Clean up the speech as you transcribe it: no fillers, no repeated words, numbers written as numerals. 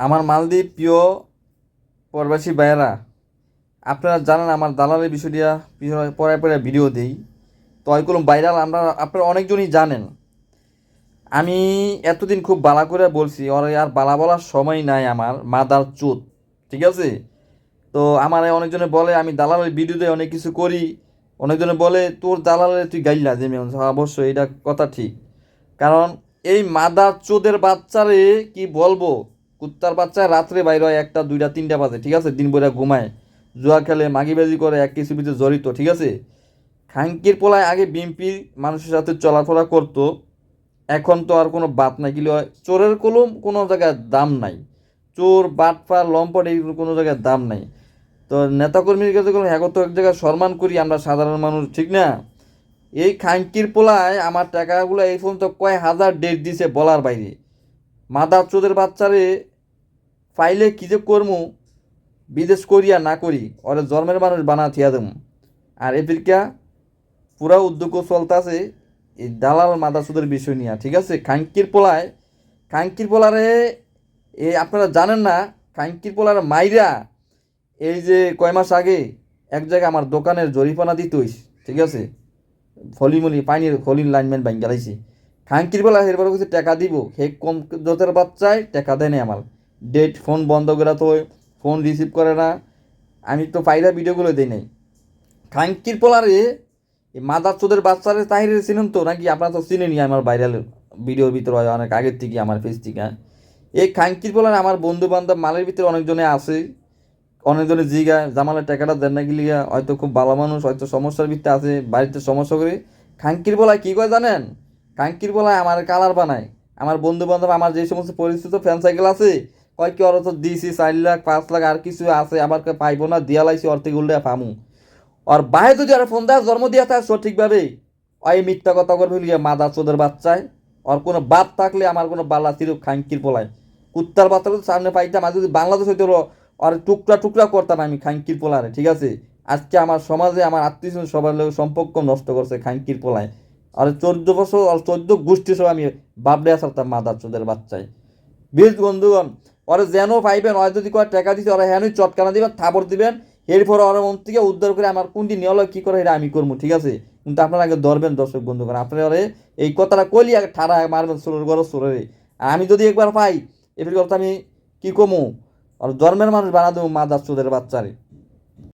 আমার মালদ্বীপ প্রিয় প্রবাসী ভাইয়েরা, আপনারা জানেন আমার দালালের বিষয়টা পরে পরে ভিডিও দেই, তো ওইগুলো ভাইরাল আপনারা অনেকজনই জানেন। আমি এতদিন খুব বালা করে বলছি, ওর আর বালা বলার সময় নাই আমার মাদার চুত, ঠিক আছে? তো আমার অনেকজনে বলে আমি দালালের ভিডিওতে অনেক কিছু করি, অনেকজনে বলে তোর দালালের তুই গাইলা যে অবশ্যই এটা কথা ঠিক। কারণ এই মাদার চোদের বাচ্চারে কি বলবো, কুত্তার বাচ্চা রাত্রে বাইরে হয় 1টা 2টা 3টা বাজে, ঠিক আছে? দিন ভরে ঘুমায়, জুয়া খেলে, মাগিবাজি করে, এক কিছু ভিতরে জড়িত, ঠিক আছে? খাঙ্কির পোলায় আগে বিএমপির মানুষের সাথে চলাফেরা করতো, এখন তো আর কোনো বাত নাই। কি হয়, চোরের কলম কোনো জায়গায় দাম নাই, চোর বাটপার লম্পট এইগুলো কোনো জায়গায় দাম নাই। তো নেতাকর্মীর কাছে কোনো হ্যাঁ তো এক জায়গায় সম্মান করি আমরা সাধারণ মানুষ, ঠিক না? এই খাঙ্কির পোলায় আমার টাকাগুলো এই পর্যন্ত কয় হাজার ডেট দিছে বলার বাইরে। মাদার চোদের বাচ্চারে ফাইলে কি যে করমু, বিদেশ করিয়া না করি ওরে জন্মের মানুষ বানা থিয়া দেবো। আর এপিরকা পুরা উদ্যোগও চলতেছে এই দালাল মাদার চোদের বিষয় নিয়ে, ঠিক আছে? খাঙ্কির পোলারে আপনারা জানেন না, খাঙ্কির পোলারে মাইরা এই যে কয় মাস আগে এক জায়গায় আমার দোকানের জরিপানা দিতইস, ঠিক আছে? ফলিমলি পানির ফলির লাইনম্যান ব্যাংক গেলাইছি, খাঙ্কির বেলা এরপর কিছু টাকা দিব, হে কম জোতের বাচ্চায় টাকা দেয় না আমার। ডেট ফোন বন্ধ করে তো, ফোন রিসিভ করে না, আমি তো পাইরা ভিডিওগুলো দিই নাই। খাঙ্কির পোলারে এই মাদার চোদের বাচ্চারে তাহিরে চিনেন তো নাকি? আপনারা তো চিনেনি, আমার ভাইরাল ভিডিওর ভিতরে হয় অনেক আগের থেকে আমার ফেস থেকে। এই খাঙ্কির পোলারে আমার বন্ধু বান্ধব মালের ভিতরে অনেকজনে আছে, অনেকজনে জিগা জামালের টাকাটা দেন না গিলিগা, হয়তো খুব ভালো মানুষ, হয়তো সমস্যার ভিত্তিতে আছে, বাড়িতে সমস্যা করে। খাঙ্কির বলায় কী করে জানেন? খাঙ্কির বলায় আমার কালার বানায়। আমার বন্ধু বান্ধব, আমার যে সমস্ত পরিচিত ফ্যান সাইকেল আছে, কয় কি ওর তো দিয়েছি 4 লাখ 5 লাখ আর কিছু আছে, আবার পাইবো না, দিয়া লাইছি অর্থে উল্টে পামু। আর বাইরে যদি আর ফোন দেয় জন্ম দিয়া থাকে সঠিকভাবে, ওই মিথ্যা কথা করবে লিগে মাদা চোদের বাচ্চায়। ওর কোনো বাপ থাকলে আমার কোনো বালা ছিল খাঙ্কির পোলায়, কুত্তার বাচ্চা সামনে পাইতাম, আর যদি বাংলাদেশ হইতে আর টুকরা টুকরা করতাম আমি খাঙ্কির পোলারে, ঠিক আছে? আজকে আমার সমাজে আমার আত্মীয় সবার লোক সম্পর্ক নষ্ট করছে খাঙ্কির পোলায়। আর 14 বছর আর 14 গোষ্ঠী সব আমি বাবড়ে আসারতাম মাদার চোদের বাচ্চায়। বীজ বন্ধুগণ, ওরা যেন পাইবেন, ওরা যদি কয় টাকা দিচ্ছে ওরা হ্যাঁ চটকানা দিবেন, থাপড় দিবেন, এরপর ওরা মন থেকে উদ্ধার করে আমার কোনটি নিয়ে হলো কী করে এটা আমি করবো, ঠিক আছে? কিন্তু আপনারা আগে ধরবেন দর্শক বন্ধুগণ, আপনারা এই কথাটা কইলি আগে ঠাড়া মারবেন সোরের ঘর সোরের। আর আমি যদি একবার পাই এর কথা আমি কী কমু, আর জন্মের মানুষ বানা দেবো মাদার চোদের বাচ্চারে।